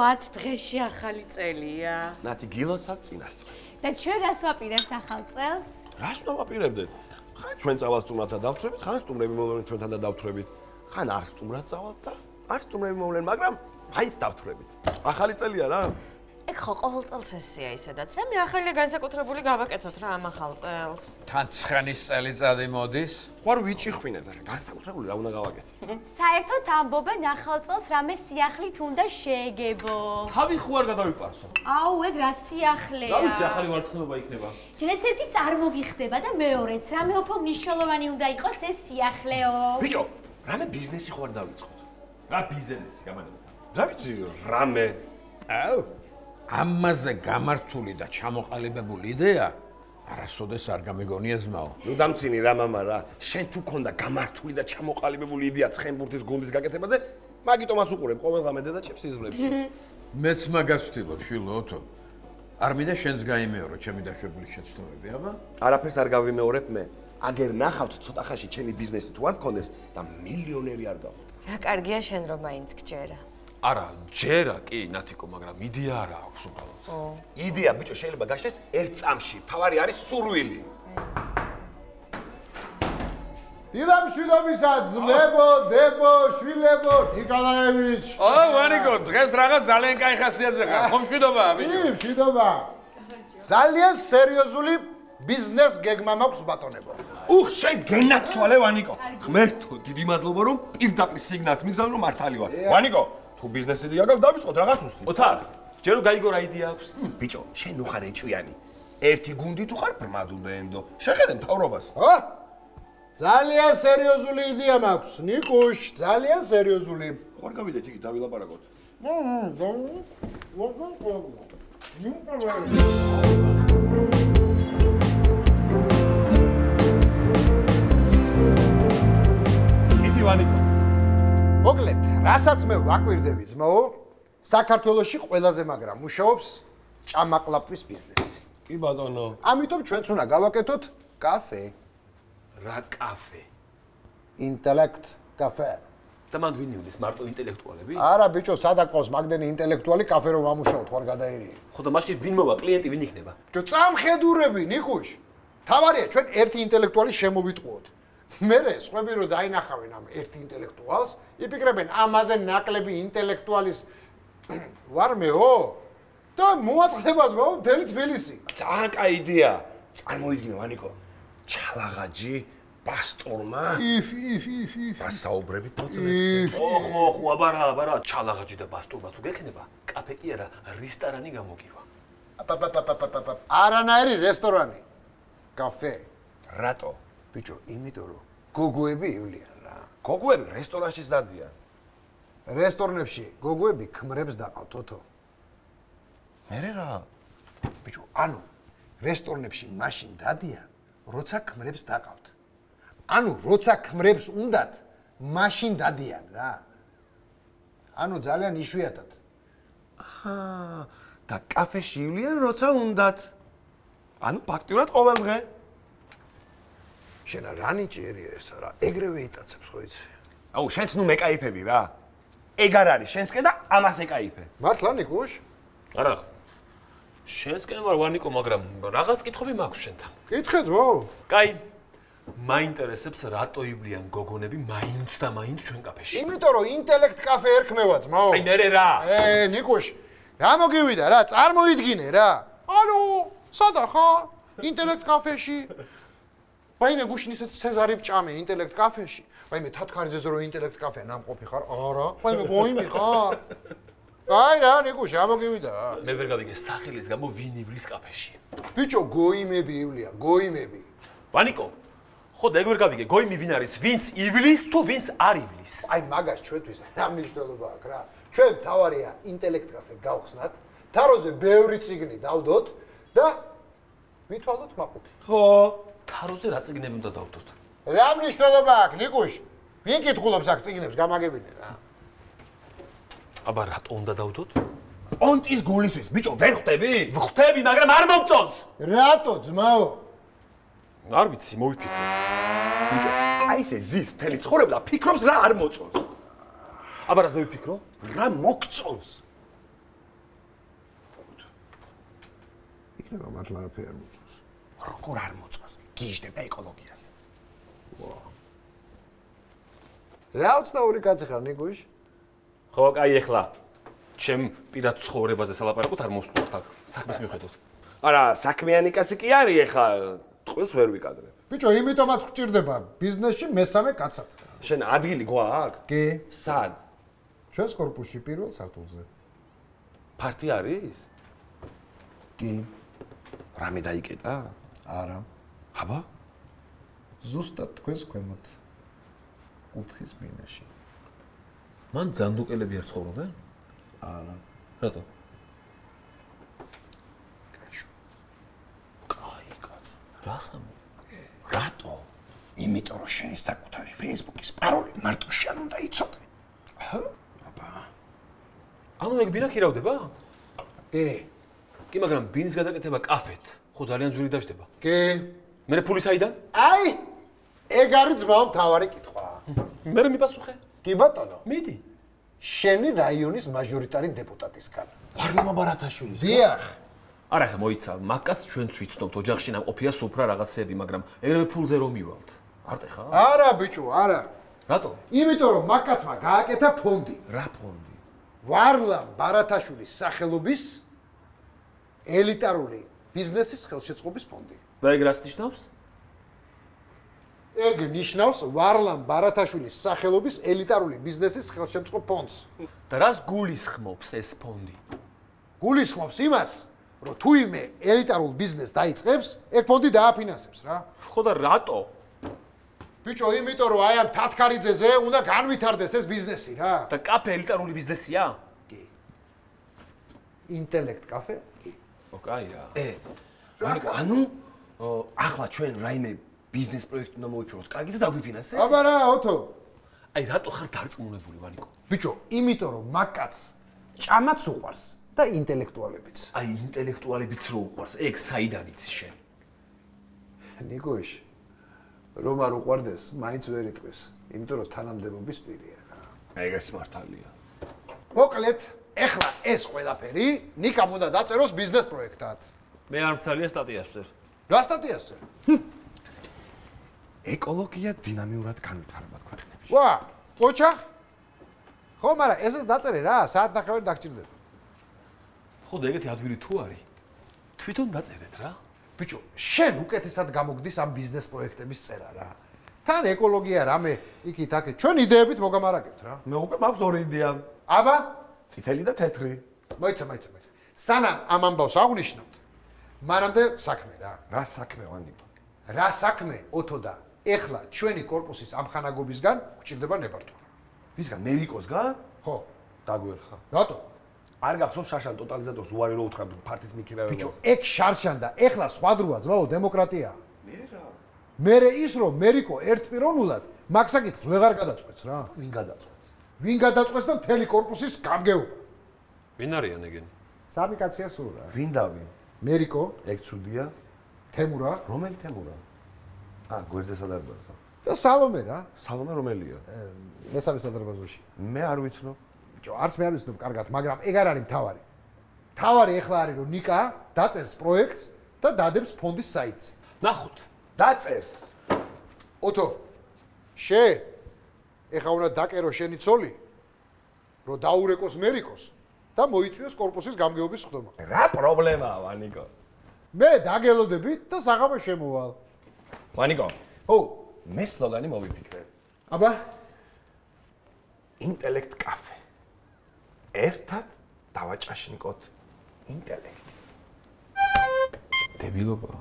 10 დღეში ახალი წელია. ნათი გილოცავ წინასწარ. და ჩვენ რას ვაპირებთ ახალ წელს? რას ვაპირებდეთ? ხან ჩვენ წავალ სტუმრათა დავთვრებით, ხან სტუმრები მოვლენ ჩვენთან და დავთვრებით. ხან არ სტუმრად წავალთ და არ სტუმრები მოვლენ, მაგრამ მაინც დავთვრებით. ახალი წელია რა. ეგ ხო ყოველ წელს ესეა ისედაც. რამე ახალია განსაკუთრებული გავაკეთოთ რა ამ ახალ წელს. თან 9-ის წელიწადი მოდის. ხო არ ვიჭიხვინებთ, ახლა განსაკუთრებული რა უნდა გავაკეთო? საერთოდ ამბობენ ახალ წელს რამე სიახლით უნდა შეეგებო. თავი ხო არ გადავიპარსო. აუ, ეგ რა სიახლეა. რა ვიცი, ახალი ვარცხნილობა იქნება. ჯერ ეს ერთი წარმოგიხდება და მეორეც, რამე უფრო მნიშვნელოვანი უნდა იყოს ეს სიახლეო. ბიჭო, რამე ბიზნესი ხო არ დავიწყოთ? რა ბიზნესი გამანება? რა ვიცი, რამე. აუ, ამაზე გამართული და ჩამოყალიბებული იდეა არასოდეს არ გამეგონია ძმაო. ნუ დამცინი რა მამა რა. შენ თუ ქონდა გამართული და ჩამოყალიბებული იდეა ცხენბურთის გუნდის გაკეთებაზე, მაგიტომაც უყურებ ყოველდღე დედაჩებს სიზმრებში. მეც მაგას ვთქვი, შილოთო. არ მინდა შენს გაიმეორო ჩემი დაშვებული შეცდომები, აბა? არაფერს არ გავიმეორებ მე. აგერ ნახავთ ცოტა ხანში ჩემი ბიზნესი თუ არ მქონდეს და მილიონერი არ გავხდე. რა კარგია შენ რომ მაინც გჯერა. არა, ჯერა კი, ნათიკო, მაგრამ იდეა არა აქვს უბრალოდ. იდეა ბიჭო შეიძლება გაშეს ერთ წამში. თავარი არის სურვილი. დილამშვიდობისა ძმებო, დებო, შვილებო, ნიკოლაევიჩ. ო, ვანიკო, დღეს რაღაც ძალიან კაი ხასიათზე ხარ. ხომ მშვიდობაა, ბიჭო? კი, მშვიდობა. ძალიან სერიოზული ბიზნეს გეგმა მაქვს ბატონებო. უხ, შენ გენაცვალე ვანიკო. ღმერთო, დიდი მადლობა რომ პირდაპირ სიგნალს მიგზავნე რომ მართალი ვარ. ვანიკო, თუ ბიზნესი იდეა გაქვს, დავიწყოთ რაღაც უსტი. ოთარ, ჯერ რომ გაიგო რა იდეა აქვს? ბიჭო, შენ უხარ ეჭვიანი. ერთი გუნდი თუ ხარ ბრმადუნდა ენდო. შეხედე მთავრობას. ხო? ძალიან სერიოზული იდეა მაქვს, ნიკუშ, ძალიან სერიოზული. ხوار გავიდეთ იგი დავილაპარაკოთ. იდი ვანიკო. მოკლედ, რასაც მე ვაკვირდები ძმაო, საქართველოში ყველაზე მაგრა მუშაობს ჭამაყლაპვის ბიზნესი. კი ბატონო. ამიტომ ჩვენც უნდა გავაკეთოთ კაფე. რა კაფე? ინტელექტ კაფე. და მანდ ვინ იulis მარტო ინტელექტუალები? არა ბიჭო, სადა ყავს მაგდენი ინტელექტუალი კაფე რომ ამუშაოთ, ხوار გადაერიე. ხო და მაშინ ვინ მოვა კლიენტი ვინ იქნება? ჯო წამხედურები, ნიკუშ. თავარია ჩვენ ერთი ინტელექტუალი შემოვიტყუოთ. მერე სხვები რო დაინახავენ ამ ერთ ინტელექტუალს, იფიქრებენ ამაზე ნაკლები ინტელექტუალის ვარმეო და მოაწყდება ზღვა მთელი თბილისი. ძალიან კაი იდეა. წარმოიდგინე ვანიკო. ჩალაღაჯი პასტორმა გასაუბრები პოტრეტზე. ხო, აბარა, ჩალაღაჯი და პასტორმა თუ გექნება, კაფე კი არა, რესტორანი გამოგივა. არანაირი რესტორანი. კაფე. რატო? ბიჭო, იმიტომ რომ გოგოები ივლიან რა. გოგოები რესტორანშიც დადიან. რესტორნებში გოგოები ქმრებს დაყავთ თოთო. მერე რა? ბიჭო, ანუ რესტორნებში მაშინ დადიან, როცა ქმრებს დაყავთ. ანუ როცა ქმრებს უნდათ, მაშინ დადიან რა. ანუ ძალიან იშვიათად. და კაფეში ივლიან, როცა უნდათ. ანუ ფაქტიურად ყოველ დღე. შენ რანი ჭერია ეს რა? ეგრევე იტაცებს ხო იცი? აუ, შენც ნუ მეკაიფები რა. ეგ არ არის შენსკენ და ამას ეკაიფე. მართლა ნიკუშ? არა. შენსკენ ვარ ვანიკო, მაგრამ რაღაც კითხვები მაქვს შენთან. კითხე ძმო. კაი. მაინტერესებს რატო ივლიან გოგონები მაინც და მაინც ჩვენ კაფეში? იმიტომ რომ ინტელექტ კაფე ერქმევა ძმო. აი მერე რა? ნიკუშ, რა მოგივიდა რა? წარმოიდგინე რა. ალო, სადა ხარ? ინტელექტ კაფეში. ვაიმე გუშინ ისეთ სეზარი ვჭამე ინტელექტ კაფეში. ვაიმე თათქარიძეზე რო ინტელექტ კაფე ნამყოფი ხარ? არა. ვაიმე გოიმი ხარ? აი რა ნიკუშ, რა მოგივიდა? მე ვერ გავიგე სახელის გამო ვინ ივლის კაფეში. ბიჭო, გოიმები ივლიან, გოიმები. ვანიკო, ხო და ეგ ვერ გავიგე, გოიმი ვინ არის? ვინც ივლის თუ ვინც არ ივლის? აი მაგას ჩვენთვის რა მნიშვნელობა აქვს რა? ჩვენ თავარია ინტელექტ კაფე გავხსნათ, თაროზე ბევრი წიგნი დავდოთ და ვითვალოთ მაყუთი. ხო. თაროზე რა წიგნები უნდა დავდოთ? რა მნიშვნელობა აქვს ნიკუშ? ვინ კითხულობს აქ წიგნებს გამაგებინე რა? აბა რატო უნდა დავდოთ? პონტის გულისთვის, ბიჭო, ვერ ხვდები? ხვდები, მაგრამ არ მომწონს. რატო ძმაო? არ ვიცი, მოვიფიქრე. ბიჭო, აი ესე ზის მთელი ცხოვრება და ფიქრობს რა არ მოწონს. აბა რა ზევიფიქრო? რა მოგწონს? იქნება მართლა არაფერი არ მოწონს. როგორ არ მოწონს? გიჟდება ეკოლოგიაზე. რა უცნაური კაცი ხარ ნიკუშ? ხო, კაი ეხლა ჩემ პირად ცხოვრებაზე სალაპარაკოთ არ მოსწონთ აქ საქმის მიხედვით. არა, საქმიანი კაცი კი არის ეხლა, წყვილს ვერ ვიკადრებ. ბიჭო, იმიტომაც გვჭირდება ბიზნესში მესამე კაცად. შენ ადგილი გვაქვს? კი. სად? ჩვენს корпуსში პირველ სართულზე. ფარტი არის? კი. რამე დაიკეტა? არა. აბა? ზუსტად თქვენს ქვემოთ. კუთხის მინაში. მან ძანდუკელები არ ცხოვრობენ? არა. რატო? კაი კაცო. რასამ? რატო? იმიტომ რომ შენი საკუთარი Facebook-ის პაროლი მარტო შენ უნდა იცოდე. აბა. ანუ ეგ ბინა ხირავდება? კი. კი, მაგრამ ბინის გადაკეთება კაფეთ, ხო ძალიან ძვირი დაждდება. კი. მე ფული საიდან? აი, ეგ არის ძმაო მთავარი კითხვა. მე მიპასუხე. კი ბატონო. მიდი. შენი რაიონის მაჟორიტარი დეპუტატისგან. ვარლამა ბარათაშვილის. დიახ. არა ხა მოიცა, მაგას ჩვენც ვიცნობთ, ოჯახში ნამყოფია სუფრა რაღაცეები, მაგრამ ეგრევე ფულზე რომ მივალთ. არტე ხა? არა ბიჭო, არა. რატო? იმიტომ რომ მაგკაცმა გააკეთა ფონდი. რა ფონდი? ვარლამ ბარათაშვილის სახელობის ელიტარული ბიზნესის ხელშეწყობის ფონდი. და ეგ რას ნიშნავს? ეგ ნიშნავს ვარლამ ბარათაშვილის სახელობის ელიტარული ბიზნესის ხელშემწყობ ფონდს. და რას გულისხმობს ეს ფონდი? გულისხმობს იმას, რომ თუ იმე ელიტარულ ბიზნესს დაიწყებს, ეგ ფონდი დააფინანსებს რა. ხო და რატო? ბიჭო, იმიტომ რომ აი ამ თათქარიძეზე უნდა განვითარდეს ეს ბიზნესი რა. და კაფე ელიტარული ბიზნესია? კი. ინტელექტ კაფე? კი. ო, კაი რა. ვანიკო, ანუ ახლა ჩვენ რაიმე ბიზნეს პროექტი უნდა მოვიფიქროთ, კარგი და დაგვიფინანსე? აბა რა, ოთო. აი რატო ხარ დარწმუნებული ვანიკო? ბიჭო, იმიტომ რომ მაგკაც ჭამაც უყვარს და ინტელექტუალებიც. აი ინტელექტუალებიც რო უყვარს, ეგ საიდან იცი შენ? ნიკოშ, რომ არ უყვარდეს, მაინც ვერ იტყვის, იმიტომ რომ თანამდებობის პირია რა. ეგეც მართალია. მოკლედ, ეხლა ეს ყველაფერი ნიკამ უნდა დაწეროს ბიზნეს პროექტად. მე არ მცალია სტატიას ვწერ. რა სტატიას წერ? ეკოლოგია დინამიურად განვითარება ქვეყნებში. ვა, ოჩახ. ხო, მაგრამ ესეც დაწერე რა, საათ ნახევარი დაგჭირდება. ხო და ეგეთი ადვილი თუ არის? თვითონ დაწერეთ რა. ბიჭო, შენ უკეთესად გამოგდის ამ ბიზნეს პროექტების წერა რა. თან ეკოლოგია რამე იქით აქეთ, ჩვენ იდეებით მოგამარაგებთ რა. მე უკვე მაქვს ორი იდეა. აბა, წითელი და თეთრი. მოიცა. სანამ ამ ამბავს აღნიშნავთ, მანამდე საქმე რა. რა საქმე ვანიკო? რა საქმე, ოთო და ეხლა ჩვენი корпуსის ამხანაგობისგან გვჭირდება ნებართვა. ვისგან მერიკოსგან? ხო. დაგვერხა. რატო? არ გახსოვს შარშან ტოტალიზატორს უარი რო უთხრა ფარტის ბიჭო, მიქირავებას. ეგ შარშან და ეხლა სხვა დროა ძმაო დემოკრატია. მე რა? მერე ის რომ მერიკო ერთპიროვნულად მაგსაკითხს ვეღარ გადაწყვეტს რა. ვინ გადაწყვეტს? ვინ გადაწყვეტს და მთელი корпуსის გამგეობა. ვინ არიან ეგენი? სამი კაცია სულ რა. ვინ და ვინ? მერიკო, ეგ ცუდია. თემურა რომელი თემურა? გვერდზე სადარბაზო. და სალომე რა. სალომე რომელია? მესამე სადარბაზოში. მე არ ვიცნობ. ბიჭო, არც მე არ ვიცნობ კარგად, მაგრამ ეგ არ არის მთავარი. მთავარი ეხლა არის რომ ნიკა დაწერს პროექტს და დადებს ფონდის საიტს. ნახოთ. დაწერს. ოთო, შენ ეხლა უნდა დაკერო შენი ცოლი, რომ დაურეკოს მერიკოს და მოიწვიოს корпуსის გამგეობის ხდომა. რა პრობლემაა ვანიკო? მე დაგელოდებით და საღამო შემოვალ. ვანიკო, ო, მე სლოგანი მოვიფიქრე. აბა, ინტელექტ კაფე. ერთად დავაჭაშნიკოთ ინტელექტი. დებილობა.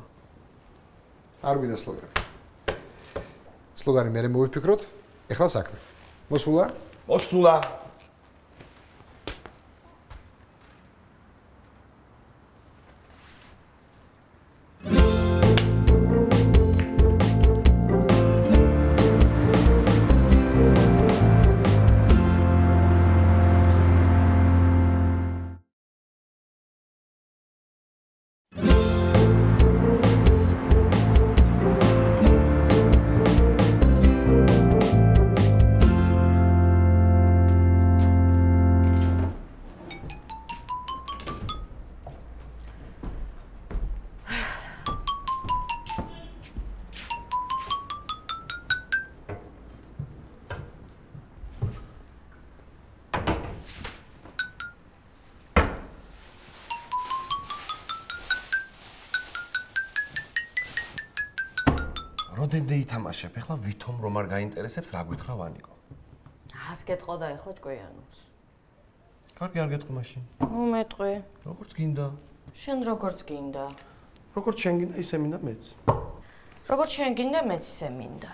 არ გვინდა სლოგანი. სლოგანი მე მოვიფიქროთ, ეხლა საქმე. მოსულა? მოსულა. როდენდე ითამაშებ, ეხლა ვითომ რომ არ გაინტერესებს, რა გითხრა ვანიკო. ას გეტყო და ეხლა ჭკვიანობს. კარგი, არ გეტყვი მაშინ. უმეტყვი. როგორც გინდა. შენ როგორც გინდა. როგორც შენ გინდა, ისე მინდა მეც. როგორც შენ გინდა, მეც ისე მინდა.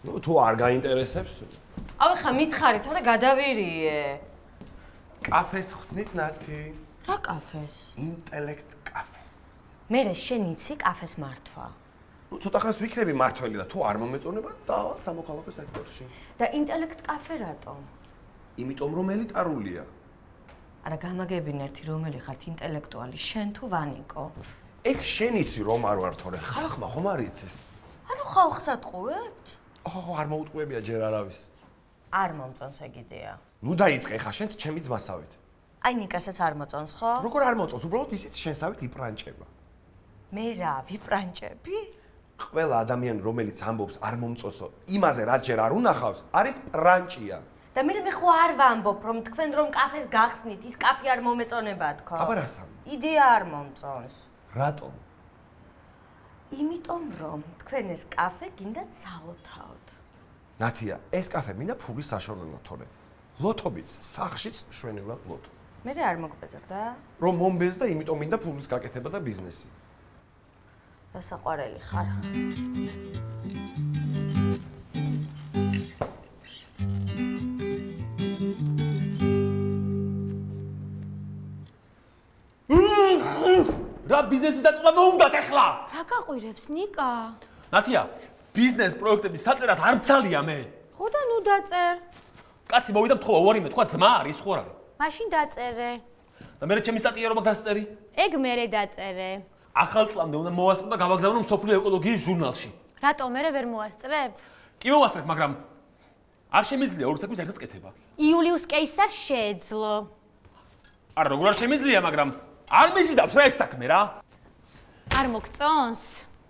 ნუ თუ არ გაინტერესებს, ავი ხა მითხარი, თორე გადავირიე. კაფეს ხსნით ნათი. რა კაფეს? ინტელექტ კაფეს. მე შენ იცი კაფეს მართვა. ნუ ცოტა ხანს ვიქნები მართველი და თუ არ მომეწონება, დავალ სამოქალაქო სექტორში. და ინტელექტ კაფე რატომ? იმიტომ რომ ელიტარულია. არა გამაგებინ ერთი რომელი ხართ ინტელექტუალი, შენ თუ ვანიკო? ეგ შენ იცი რომ არ ვარ თორე, ხალხმა ხომ არ იცის? ანუ ხალხს ატყუებთ? არ მოუტყუებია ჯერ არავის. არ მომწონს ეგ იდეა. ნუ დაიწყე ხა შენც ჩემი ძმასავით. აი ნიკასაც არ მოწონს ხო? როგორ არ მოწონს, უბრალოდ ისიც შენსავით იპრანჭება. მე რა, ვიპრანჭები? ყველა ადამიანი რომელიც ამბობს არ მომწონსო, იმაზე რაც ჯერ არ უნახავს, არის პრანჭია. და მე ხო არ ვამბობ რომ თქვენ რომ კაფეს გახსნით, ის კაფე არ მომეწონება თქო. აბა რასამ? იდეა არ მომწონს. რატომ? იმიტომ რომ თქვენ ეს კაფე გინდა ძალოთავთ. ნათია, ეს კაფე მინდა ფულის საშორნელად თორე. ლოთობიც, სახშიც მშვენივრად ლოთო. მე არ მოგბეზრდა? რომ მომბეზ და იმიტომ მინდა ფულის გაკეთება და ბიზნესი. დასაყვარელი ხარ. რა ბიზნესის დაწყება მოუნდათ ახლა? რა გაყვირებს ნიკა? ნათია, ბიზნეს პროექტების საწერად არ მცალია მე. ხო და ნუ დაწერ. კაცი მოვიდა მთხოვა უარი მე თქვა ძმა არის ხო რა? მაშინ დაწერე. და მე ჩემი სტატიერობა გასწერი. ეგ მერე დაწერე. ახალ წლამდე უნდა მოვასწრო და გავაგზავნო მსოფლიო ეკოლოგიის ჟურნალში. რატომ მერე ვერ მოასწრებ? კი მოვასწრებ, მაგრამ არ შემიძლია ორი საქმის ერთად კეთება. იულიუს კეისარს შეეძლო. არა, როგორ არ შემიძლია, მაგრამ არ მიზიდავს რა ეს საქმე რა. არ მოგწონს?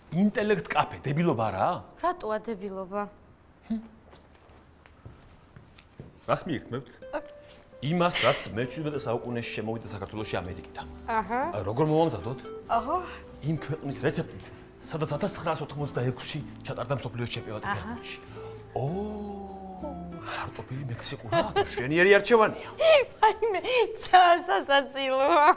ინტელექტ კაფე, დებილობა რა? რატოა დებილობა? რას მიირთმევთ? იმას, რაც მე-17 საუკუნეში შემოვიდა საქართველოში ამერიკიდან. აჰა. როგორ მოვამზადოთ? აჰა. იმ ქვეყნის რეცეპტით, სადაც 1986-ში ჩატარდა მსოფლიოს ჩემპიონატი ფეხბურთში. ხარტოფილი მექსიკურა, შვენიერი არჩევანია. აიმე, სასაცილოა.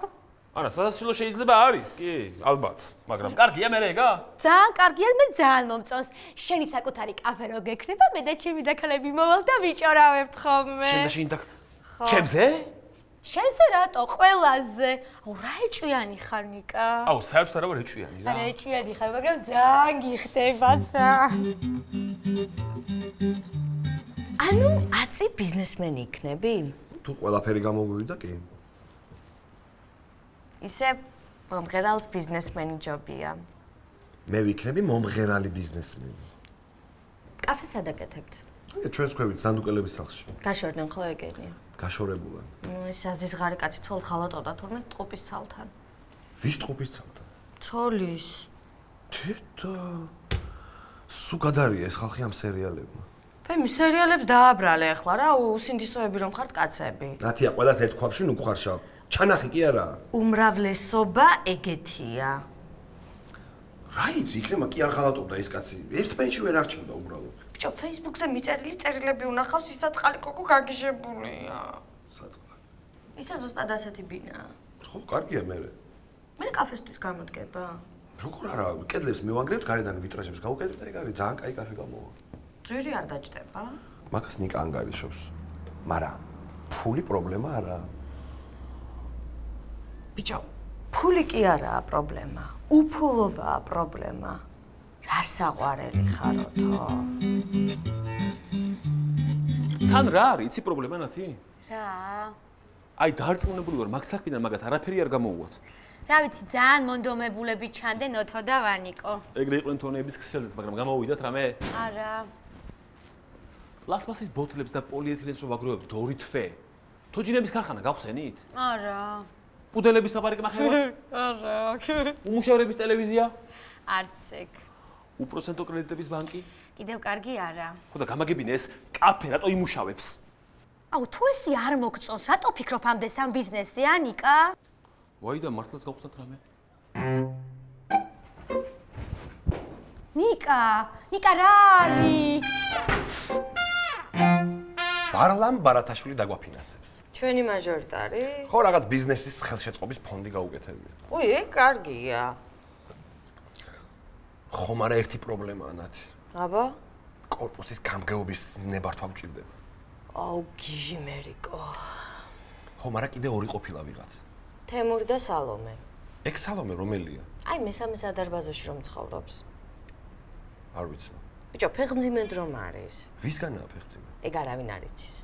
არა, სასაცილო შეიძლება არის, კი, ალბათ, მაგრამ კარგია მე რეგა? ძალიან კარგია, მე ძალიან მომწონს. შენი საკუთარი კაფე რო გექნება, მე და ჩემი დაქალები მოვალ და ვიჭორავებთ ხოლმე. შენ და შენ და ჩემზე? შენზე რატო? ყველაზე. აუ, რა ეჭვიანი ხარ ნიკა? აუ, საერთოდ არა ვარ ეჭვიანი რა. არა, ეჭვიანი ხარ, მაგრამ ძალიან გიხდებაცა. ანუ აცი ბიზნესმენი იქნები? თუ ყველაფერი გამოგვივიდა კი. ისე მომღერალს ბიზნესმენი ჯობია. მე ვიქნები მომღერალი ბიზნესმენი. კაფეს ადაკეთებთ? ჩვენს ქვევით სანდუკელების სახლში. გაშორდნენ ხო ეგენია? გაშორებულან. ეს აზიზღარი კაცი ცოლ ხალატობდა თურმე ტყუპის ცალთან. ვის ტყუპის ცალთან? ცოლის. თეთა. სულ გადარია ეს ხალხი ამ სერიალებმა. ფემი სერიალებს დააბრალე ახლა რა, უსინდისოები რომ ხართ კაცები. ნათია, ყველას ერთ ქვაბში ნუ გხარშავ. ჩანახი კი არა. უმრავლესობა ეგეთია. რა იცი, იქნება კი არ ხალატობდა ეს კაცი. ერთ პენჩი ვერ არჩევდა უბრალოდ. ბიჭო, Facebook-ზე მიწერილი წერილები უნახავს, ისა წყალი კოკო გაგიჟებულია. საწყალი. ისა ზუსტად ასეთი ბინაა. ხო, კარგია მე. მე კაფესთვის გამოდგება. როგორ არა, კედლებს მივანგრევთ, გარედან ვიტრაჟებს გავუკეთებ და ეგ არის ძალიან კაი კაფე გამოვა. ძვირი არ დაჭდება? მაგას ნიკა ანგარიშობს. მაგრამ ფული პრობლემა არაა. ბიჭო, ფული კი არაა პრობლემა, უფულობაა პრობლემა. რა საყვარელი ხაროთო? თან რა არის, იცი პრობლემა ნათი? რა? აი დარწმუნებული ვარ, მაგ საქმიდან მაგათ არაფერი არ გამოუვათ. რა ვიცი, ძალიან მონდომებულები ჩანდნენ ოთო და ვანიკო. ეგრე იყვნენ თონეების ქსელიც, მაგრამ გამოვიდათ რამე? არა. პლასმასის ბოთლებს და პოლიეთილენს რო ვაგროვებთ ორი თვე. თოჯინების ქარხანა გავხსენით? არა. პუდელების საპარიკე მახევა? არა. უმუშევრების ტელევიზია? არც ეგ. უპროცენტო კრედიტების ბანკი? კიდევ კარგი არა. ხო და გამაგებინე ეს კაფე რატო იმუშავებს? აუ, თუ ესი არ მოგწონს, რატო ფიქრობ ამდე სამ ბიზნესზე, ნიკა? ვაი და მართლაც გავხსნათ რამე? ნიკა რა არის? ვარლამ ბარათაშვილი დაგვაფინანსებს. ჩვენი მაჟორიტარი? ხო, რაღაც ბიზნესის ხელშეწყობის ფონდი გაუკეთებია. უი, კარგია. ხომ არა ერთი პრობლემაა ნათი. აბა? კორპუსის გამგეობის ნებართვა მჭირდება. აუ, გიჟი მერიკო. ხომ არა კიდე ორი ყოფილა ვიღაც. თემური და სალომე. ეგ სალომე რომელია? აი, მესამე სადარბაზოში რომ ცხოვრობს. არ ვიცნობ. ბიჭო, ფეხმძიმედ რომ არის. ვისგანაა ფეხმძიმე? ეგ არავინ არ იცის.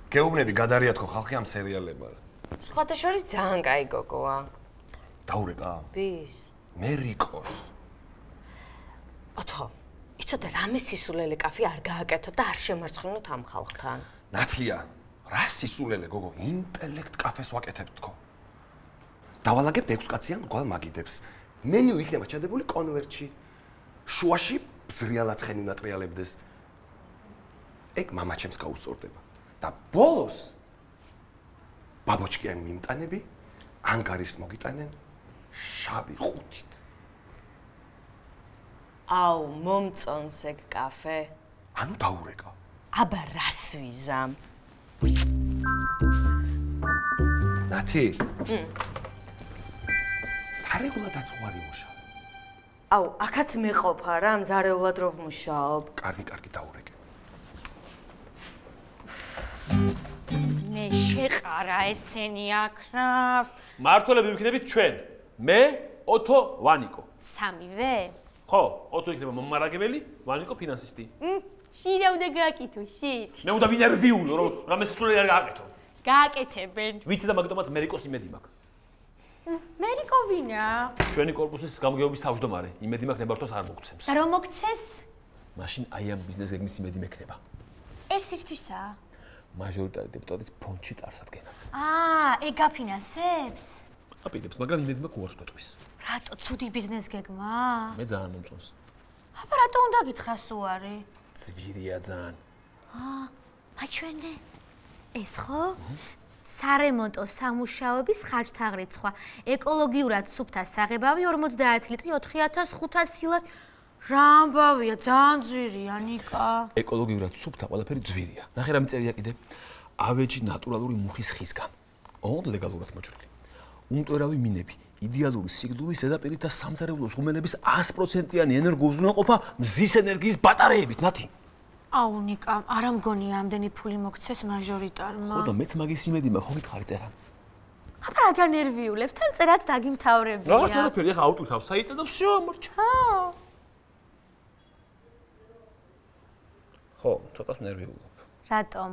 გეუბნები გადარიათ ხო ხალხი ამ სერიალებად. სხვათა შორის ძალიან კაი გოგოა. დაურეკა? ვის? მერიკოს. ათო, იცოდე რამე სისულელე კაფე არ გააკეთო და არ შემარცხნოთ ამ ხალხთან. ნათლია, რა სისულელე გოგო, ინტელექტ კაფეს ვაკეთებ თქო. დავალაგებთ 6 კაციან მგვალ მაგიდებს. მენიუ იქნება ჩადებული კონვერტში. შუაში ზრიალად ცხენი უნატრიალებდეს. ეგ მამაჩემს გაუსწორდება. და ბოლოს ბაბოჩკიანი მიმტანები ანგარის მოგიტანენ შავი ხუთით. აუ, მომწონს ეგ კაფე. ანუ დაურეკა. აბა რას ვიზამ? ნათი. სარეულადაც ხوارი მუშაობ. აუ, აქაც მეყოფა რა, მზარეულად რო ვმუშაობ. კარგი დაურეკე. მე შეყარა ესენი აქნავ. მართლები ვიქნებით ჩვენ. მე, ოთო, ვანიკო. სამივე? ხო, ოთო იქნება მომარაგებელი, ვანიკო ფინანსისტი. შინ რა უნდა გააკეთო, შენ? მე უნდა ვინერვიულო, რომ რამე სულელი არ გააკეთო. გააკეთებენ. ვიცი და მაგდომაც მერიკოს იმედი მაქვს. მერიკო ვინა? ჩვენი კორპუსის გამგეობის თავმჯდომარე, იმედი მაქვს ნებართვას არ მოგცემს. და რომ მოგცეს? მაშინ აი ამ ბიზნეს გეგმის იმედი მექნება. ეს ისთვისაა? მაჟორიტარი დეპუტატის ფონდში წარსადგენად. ეგ გაფინანსებს? აპირებს, მაგრამ იმედი მაქვს უარს გეტყვის. რატო ცუდი ბიზნეს გეგმა? მე ძალიან მომწონს. აბა რატო უნდა გითხრას უარი? ძვირია ძალიან. მაჩვენე. ეს ხო? სარემონტო სამუშაოების ხარჯთაღრიცხვა. ეკოლოგიურად სუფთა საღებავი 50 ლიტრი 4500 ლარი. რა ამბავია, ძალიან ძვირია, ნიკა. ეკოლოგიურად სუფთა ყველაფერი ძვირია. ნახე რა მიწერია კიდე. ავეჯი ნატურალური მუხის ხისგან. ოღონდ ლეგალურად მოჭრილი. უმტვერავი მინები, იდეალური სიგნალის ზედაპირით და სამზარეულოს ღუმელების 100%-იანი ენერგოუზრუნველყოფა მზის ენერგიის ბატარეებით, ნათი. აუ ნიკა, არ ამგონია ამდენი ფული მოგცეს მაჟორიტარმა. ხო და მეც მაგის იმედი მაქვს, ხო მითხარი წერა. აბა რა განერვიულებს, თან წერაც დაგიმთავრებია. რაღაც არაფერი, ახლა აუტვირთავ საიტზე და всё, მორჩა. ხო, ცოტას ნერვიულობ. რატომ?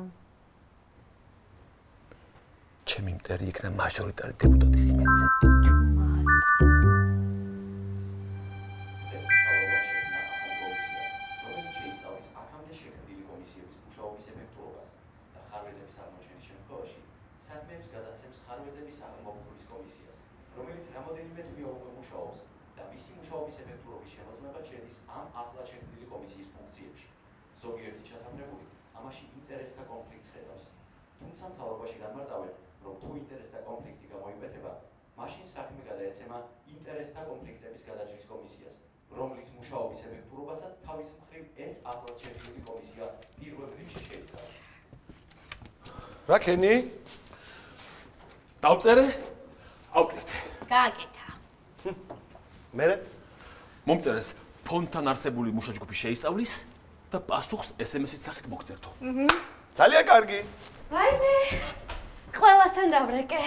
ჩემი მტერი იქნა მაჟორიტარი დეპუტატის იმედზე. ზოგიერთი ჩასაბმებული ამაში ინტერესთა კონფლიქტს ხედავს. თუმცა მთავრობაში განმარტავენ, რომ თუ ინტერესთა კონფლიქტი გამოიკვეთა, მაშინ საქმე გადაეცემა ინტერესთა კონფლიქტების გადაჭრის კომისიას, რომლის მუშაობის ეფექტურობასაც თავის მხრივ ეს ახლად შექმნილი კომისია პირველ რიგში შეიცავს. რა ქენი? დავწერე? ავკეთე. გააკეთა. მერე? მომწერეს ფონდთან არსებული მუშაჯგუფი შეისწავლის და პასუხს SMS-ით სახით მოგწერთო. ძალიან კარგი. ვაიმე. ყველასთან დავრეკე.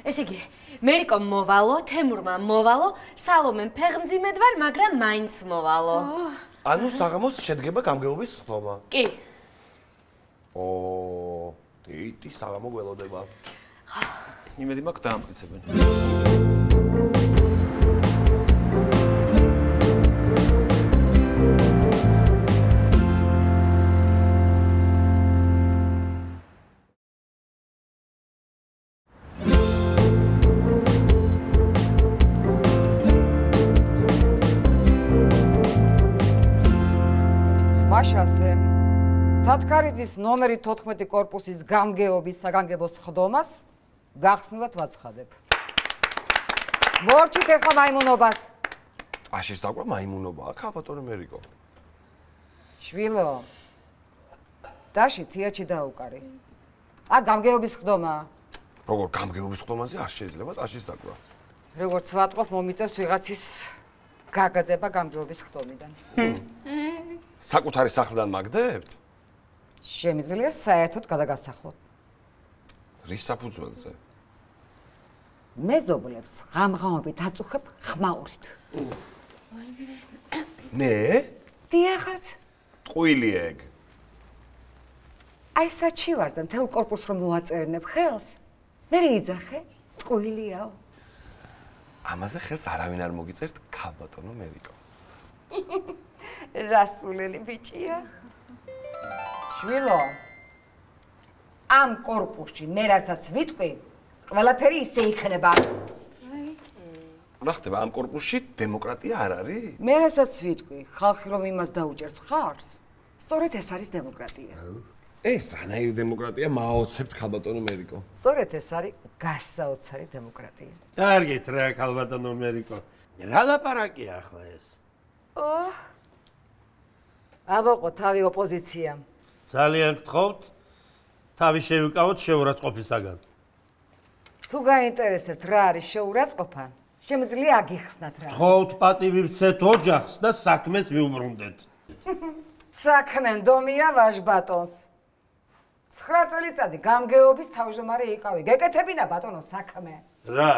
ესე იგი, მერიკო მოვალო, თემურმა მოვალო, სალომემ ფეხმძიმედ ვარ, მაგრამ მაინც მოვალო. ანუ საღამოს შედგება გამგეობის სხდომა. კი. დეიტი საღამო გველოდება. იმედი მაქვს დაამტკიცებენ. მაშასე თათქარიძის ნომერი 14 კორპუსის გამგეობის საგანგებო სხდომას გახსნილად ვაცხადებ. მორჩით ეხლა მაიმუნობას. ტყაშის დაკვრა მაიმუნობაა, ქალბატონო მერიკო. შვილო. დაში თიაჩი დაუკარი. გამგეობის ხდომა. როგორ გამგეობის ხდომაზე არ შეიძლება ტყაშის დაკვრა. როგორც ვატყობ, მომიწევს ვიღაცის გაგადება გამგეობის ხდომიდან. საკუთარი სახლიდან მაგდებთ? შემიძლია საერთოდ გადაგასახლოთ. რის საფუძველზე? მეზობლებს ღამღამობით აწუხებ ხმაურით. მე? დიახაც. ტყუილი ეგ. აი საჩივარზე მთელ კორპუსს რომ მოაწერნებ ხელს, მე იძახე, ტყუილიაო. ამაზე ხელს არავინ არ მოგიწერთ, ქალბატონო მერიკო. რასულელი ბიჭია. შვილო. ამ კორპუსში მე რასაც ვიტყვი, ყველაფერი ისე იქნება. რა ხდება ამ კორპუსში დემოკრატია არ არის? მე რასაც ვიტყვი, ხალხი რომ იმას დაუჭერს ხარს, სწორედ ეს არის დემოკრატია. ეს რანაირი დემოკრატია მაოცებთ ქალბატონო მერიკო? სწორედ ეს არის გასაოცარი დემოკრატია. კარგით რა ქალბატონო მერიკო. რა ლაპარაკია ახლა ეს? აბოყო თავი ოპოზიციამ. ძალიან გთხოვთ, თავი შევიკავოთ შეურაცხყოფისაგან. თუ გაინტერესებთ რა არის შეურაცხყოფა, შემიძლია აგიხსნათ რა. გთხოვთ პატივი ვცეთ ოჯახს და საქმეს ვიუბრუნდეთ. საქმე ნდომია ვაჟბატონს. 9 წელიწადი გამგეობის თავმჯდომარე იყავი. გეკეთებინა ბატონო საქმე. რა?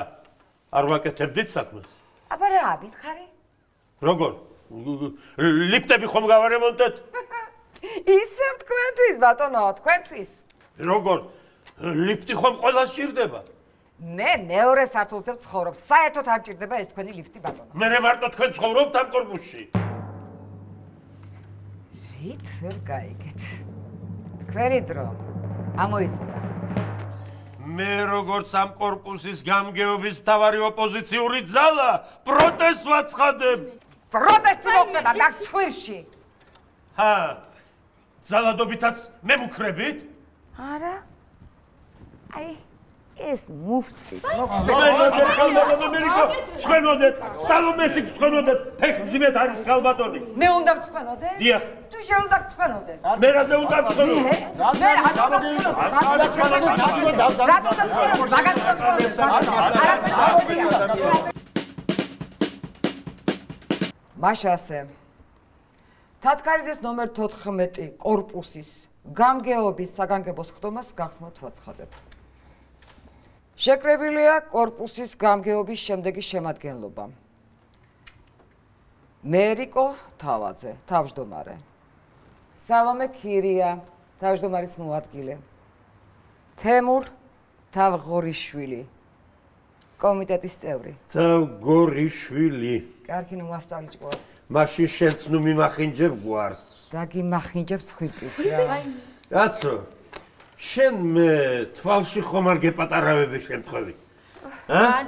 არ ვაკეთებდით საქმეს? აბა რა აბითხარი? როგორ? ლიფტები ხომ გავარემონტეთ? ისევ თქვენთვის ბატონო, თქვენთვის. როგორ? ლიფტი ხომ ყველას სჭირდება? მე მეორე სართულზე ვცხოვრობ. საერთოდ არ ჭირდება ეს თქვენი ლიფტი ბატონო. მე მარტო თქვენ ცხოვრობთ ამ კორპუსში. რით ვერ გაიგეთ? თქვენი დრო ამოიწურა. მე როგორც ამ კორპუსის გამგეობის მთავარი ოპოზიციური ძალა პროტესტს ვაცხადებ. პროტესტი მოხდება გაგცხვირში. ძალადობითაც მე მუქრებით? არა. აი ეს მუფტი. ცხენოდეთ, სალომესი ცხენოდეთ, ფეხმძიმეთ არის ქალბატონი. მე უნდა ვცხენოდე? დიახ. თუ შეუნდა ვცხენოდეს? მე რაზე უნდა ვცხენოდე? მე რა უნდა ვცხენოდე? მაშასე თათქარიძის ნომერ 14 კორპუსის გამგეობის საგანგებოს ხდომას გახსნათ ვაცხადებ. შეკრებილია კორპუსის გამგეობის შემდეგი შემადგენლობა. მერიკო თავაძე, თავმჯდომარე. სალომე ქირია, თავმჯდომარის მოადგილე. თემურ თავღორიშვილი, კომიტეტის წევრი. თავღორიშვილი. კარგი ნუ მასწავლი ჭკუას. მაშინ შენც ნუ მიმახინჯებ გვარს. დაგიმახინჯებ ცხვირპის რა. კაცო, შენ მე თვალში ხომ არ გეპატარავები შემთხვევი?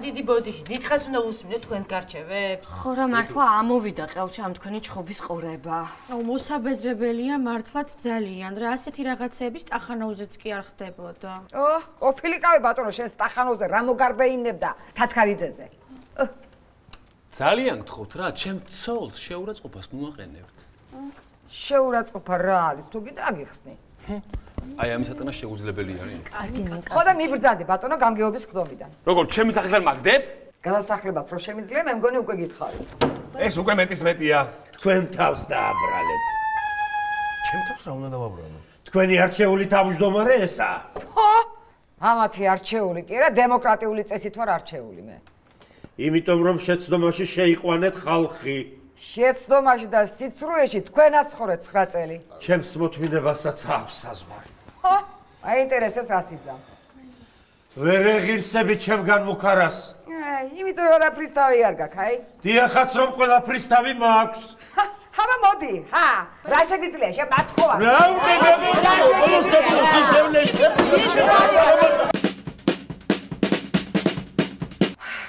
დიდი ბოდიში, დიდხანს უნდა უსმინე თქვენ გარჩევებს? ხო რა მართლა ამოვიდა ყელში ამ თქვენი ჩხობის ყურება. მოსაბეზრებელია მართლაც ძალიან. რა ასეთი რაღაცების სტახანოუზეც კი არ ხდებოდა. ყოფილიყავი ბატონო შენ სტახანოზე რა მოგარბეინებდა თათქარიძეზე. ძალიან გთხოვთ რა, ჩემ ცოლს შეურაცხყოფას ნუ აყენებთ. შეურაცხყოფა რა არის? თუ კიდე აგიხსნი. აი ამისატანა შეუძლებელი არის. კარგი ნიკა. ხო და მიბრძანდი ბატონო გამგეობის ხდომიდან. როგორ ჩემი სახელიდან მაგდებ? გადასახლებაც რო შემიძლია მე მგონი უკვე გითხარით. ეს უკვე მეტის მეტია. თქვენ თავს დააბრალეთ. ჩემ თავს რა უნდა დავაბრალო? თქვენი არჩეული თავმჯდომარე ესაა. ამათი არჩეული კი არა, დემოკრატიული წესით ვარ არჩეული მე. იმიტომ რომ შეცდომაში შეიყვანეთ ხალხი. შეცდომაში და სიცრუეში თქვენაც ხორეთ 9 წელი. ჩემს მოთმინებასაც აქვს საზღვარი. აინტერესებს რას იზამ. ვერ ეღირსები ჩემგან მუქარას. იმიტომ რომ ყველაფრის თავი არ გაქვს, აი. დიახაც რომ ყველაფრის თავი მაქვს. ხამა მოდი, რა შეგიძლია შენ მართხოვა. რა უნდა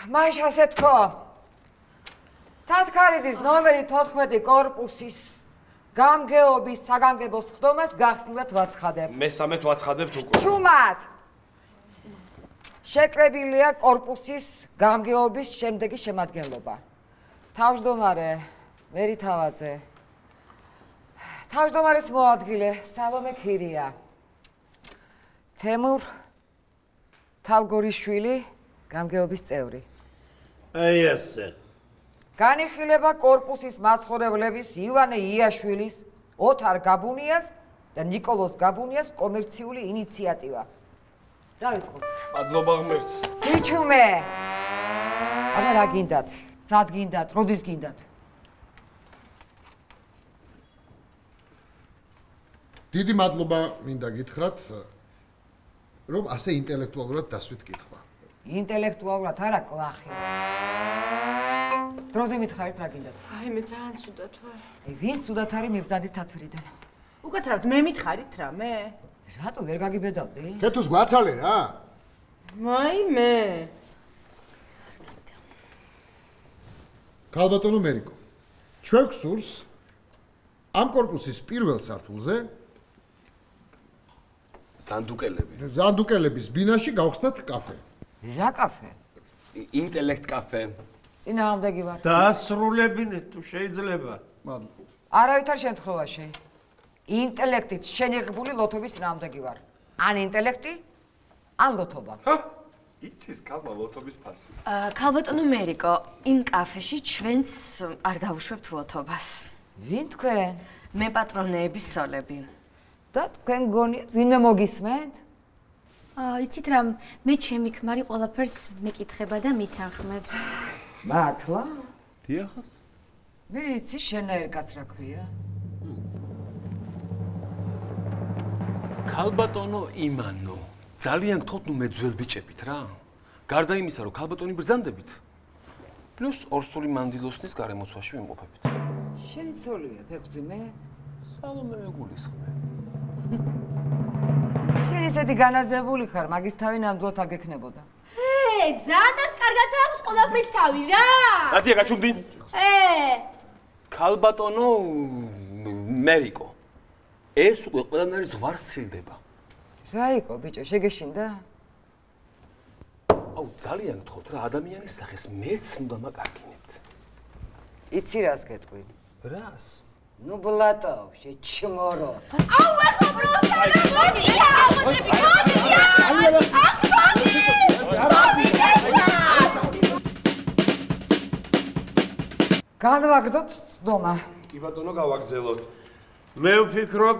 მაშ ასე თქო. თათქარიძის ნომერი 14 კორპუსის გამგეობის საგანგებოს ხდომას გახსნილად ვაცხადებ. მესამედ ვაცხადებთ უკვე. ჩუმად. შეკრებილია კორპუსის გამგეობის შემდეგი შემადგენლობა. თავმჯდომარე მერი თავაძე. თავმჯდომარის მოადგილე სალომე ქირია. თემურ თავგორიშვილი გამგეობის წევრი. აი ესე. განიხილება კორპუსის მაცხოვრებლების ივანე იაშვილის, ოთარ გაბუნიას და ნიკოლოზ გაბუნიას კომერციული ინიციატივა. დავიწყოთ. მადლობა ღმერთს. სიჩუმე. აბა რა გინდათ? სად გინდათ? როდის გინდათ? დიდი მადლობა მინდა გითხრათ, რომ ასე ინტელექტუალურად დასვით კითხვა. ინტელექტუალურად არა კვახი. დროზე მითხარით რა გინდათ? აი მე ძალიან ცუდად ვარ. აი ვინც ცუდად არის მიბძანდით თათვირიდან. უკაცრავად მე მითხარით რა მე? რატო ვერ გაგიბედავდი? კეთოს გვაცალე რა. მაიმე. ქალბატონო მერიკო. ჩვენ გსურს ამ კორპუსის პირველ სართულზე ზანდუკელების ბინაში გავხსნათ კაფე. რა კაფე? ინტელექტ კაფე. წინააღმდეგი ვარ. დაასრულებინეთ თუ შეიძლება. მადლობა. არავითარ შემთხვევაში. ინტელექტით შენიღებული ლოთობის წინააღმდეგი ვარ. ან ინტელექტი, ან ლოთობა. იცის კამა ლოთობის ფასი. ქალბატონო მერიკო, იმ კაფეში ჩვენც არ დავუშვებთ ლოთობას. ვინ თქვენ? მე პატრონეების ცოლები. და თქვენ გონიათ ვინმე მოგისმენთ? იცით რა, მე ჩემი ქმარი ყველაფერს მეკითხება და მითანხმებს. მართლა? დიახას. ვიცი შენაერ კაც რა ქვია? ქალბატონო იმანო, ძალიან გთხოვთ ნუ მე ძველ ბიჭებით რა. გარდა იმისა, რომ ქალბატონი ბრძანდებით, პლუს ორსული მანდილოსნის გარემოცვაში ვიმყოფებით. შენი ცოლია, ფეხბძიმე? სალომე მეგულისხმე. შენ ისეთი განაზებული ხარ, მაგის თავი ნამდვილად არ გექნებოდა. ძალიან კარგად აქვს ყველაფრის თავი რა. რატია გაჩუმდი? ქალბატონო მერიკო. ეს უკვე ყველანაირი ზღვარს ცილდება. რა იყო ბიჭო, შეგეშინდა? აუ ძალიან გთხოვთ რა, ადამიანის სახეს მეც უნდა მაკარგინებთ. იცი რას გეტყვი? რას? ნუ ბლატო, შეჩმორო. აუ ეხლა პროსტა გონია, მოდი განვაგრძოთ დომა. კი ბატონო, გავაგზელოთ. მე ვფიქრობ,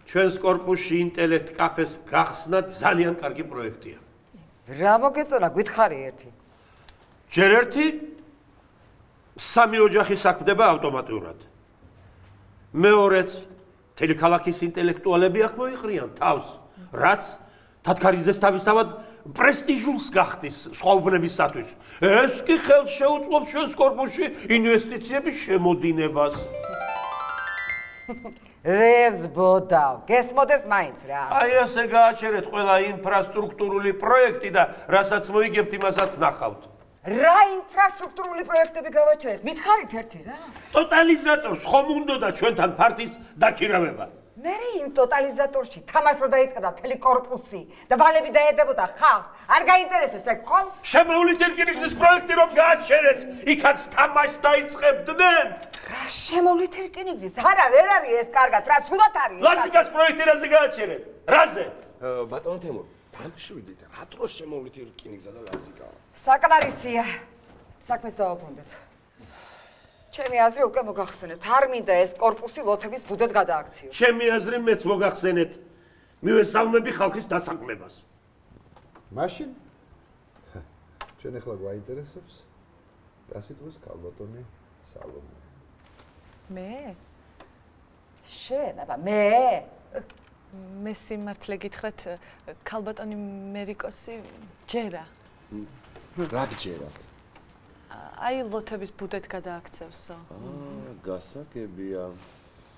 ჩვენს კორპუსში ინტელექტ კაფეს გახსნა ძალიან კარგი პროექტია. რა მოგეწონა, გითხარი ერთი. ჯერ ერთი სამი ოჯახი საქმდება ავტომატურად. მეორეც მთელი ქალაქის ინტელექტუალები აქ მოიყრიან თავს, რაც თათქარიძეს თავისთავად პრესტიჟულს გახდის სხვა უბნებისათვის. ეს კი ხელს შეუწყობს ჩვენს კორპუსში ინვესტიციების შემოდინებას. რევს ბოდავ, გესმოდეს მაინც რა. აი ასე გააჩერეთ ყველა ინფრასტრუქტურული პროექტი და რასაც მოიგებთ, იმასაც ნახავთ. რა ინფრასტრუქტურული პროექტები გავაჩერეთ? მითხარით ერთი რა. ტოტალიზატორს ხომ უნდოდა ჩვენთან ფარტის დაქირავება? მე იმ ტოტალიზატორში თამაშს რო დაიწყებდა მთელი კორპუსი და ვალები დაედებოდა ხალხს, არ გაინტერესებს ეგ ხომ? შემოვლით ერკინიგზის პროექტი რომ გააჩერეთ, იქაც თამაშს დაიწყებდნენ? რა შემოვლით ერკინიგზის? არა, ვერ არის ეს კარგად, რა ცუდად არის. ლასიკას პროექტი რაზე გააჩერეთ? რაზე? ბატონო თემურ, დამშვიდით, რა დროს შემოვლით ერკინიგზა და ლასიკა? საკმარისია. საქმეს დავაბრუნდეთ. ჩემი აზრი უკვე მოგახსენეთ. არ მინდა ეს კორპუსი ლოთების ბუდად გადააქციო. ჩემი აზრი მეც მოგახსენეთ. მივესალმები ხალხის დასაქმებას. მაშინ ჩვენ ახლა გვაინტერესებს რა სიტყვის ქალბატონი სალომე. მე? შენ, აბა მე? მე სიმართლე გითხრათ, ქალბატონი მერიკოსი ჯერა. რა გჯერა? აი ლოთების ბუდეთ გადააქცევსო. გასაგებია.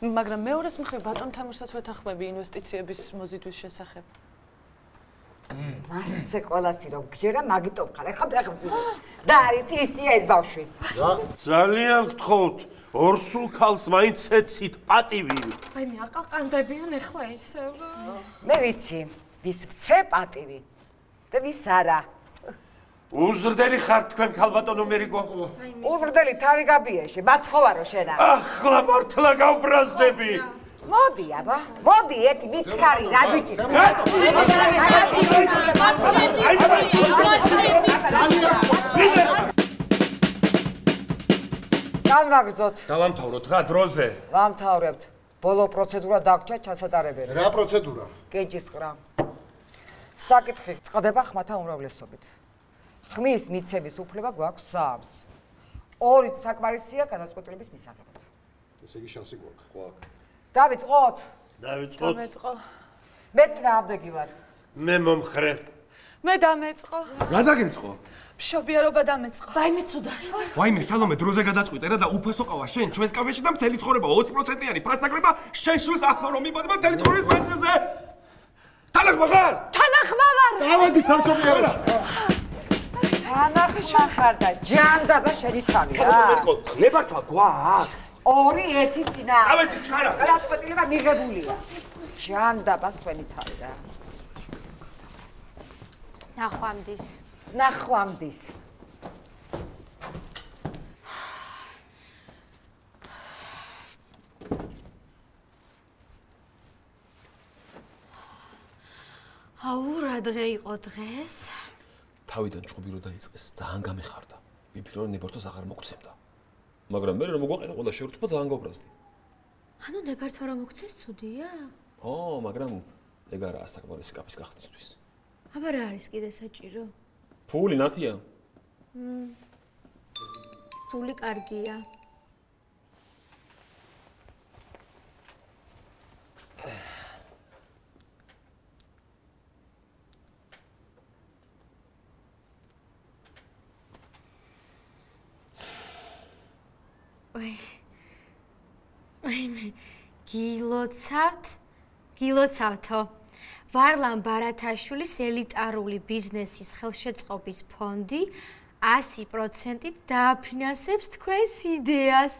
მაგრამ მეორეს მხრივ ბატონ თემურსაც ვეთანხმები ინვესტიციების მოზიდვის შესახებ. მასე ყველასი რომ გჯერა, მაგიტომ ხარ. ეხლა ფეხბძიმე. და არიცი ისია ეს ბავშვი. ძალიან გთხოვთ, ორსულ ქალს მაინც ეცით პატივი. აი მე აყაყანდებიან ეხლა ისევ რა. მე ვიცი, ვის გცე პატივი და ვის არა. უზრდელი ხარ თქვენ ქალბატონო მერიკო? უზრდელი თავი გაბიეში, მაცხოვარო შენა. ახლა მართლა გავბრაზდები. მოდი აბა, მოდი ერთი მითხარი რა ბიჭი. განვაგრძოთ. დავამთავროთ რა დროზე. ვამთავრებთ. ბოლო პროცედურა დაგვრჩა ჩასატარებელი. რა პროცედურა? კენჭისყრა. საკითხი წყდება ხმათა უმრავლესობით. ხმის მიცემის უფლება გვაქვს 3-ს. 2 საკმარისია გადაწყვეტილების მისაღებად. ესე იგი შანსი გვაქვს. დავიწყოთ? დავიწყოთ. დამეწყო. მეც რა აბდეგი ვარ. მე მომხრე. მე დამეწყო. რა დაგეწყო? მშობიარობა დამეწყო. ვაიმე ცუდად ვარ. ვაიმე სალომე დროზე გადაწყვიტე რა და უფასო ყავა შენ ჩვენს კაფეში და მთელი ცხოვრება 20%-იანი ფასნაკლება შენ შულს ახლა რომ მიბადება მთელი ცხოვრების მანძილზე. თანახმა ხარ? თანახმა ვარ. წავედი სამშობიაროში. თანახმა ხარ და ჯანდაბა შენი თავი რა. ნებართვა გვაქვს. 2-1 წინა. წავედი ჩქარა. გადაწყვეტილება მიღებულია. ჯანდაბა თქვენი თავი რა. ნახვამდის. ნახვამდის. აუ რა დღე იყო დღეს? თავიდან ჭუბი რო დაიწყეს, ძალიან გამეხარდა. ვიფიქრე რომ ნებართვას აღარ მოგცემდა. მაგრამ მე რომ მოგვაყენა ყველა შეურწყვა ძალიან გავბრაზდი. ანუ ნებართვა რომ მოგცეს ცუდია? ო, მაგრამ ეგ არაა საკმარისი კაფის გახსნისთვის. აბა რა არის კიდე საჭირო? ფული ნათია? ფული კარგია. გილოცავთო. ვარლამ ბარათაშვილის ელიტარული ბიზნესის ხელშეწყობის ფონდი 100%-ით დააფინანსებს თქვენს იდეას.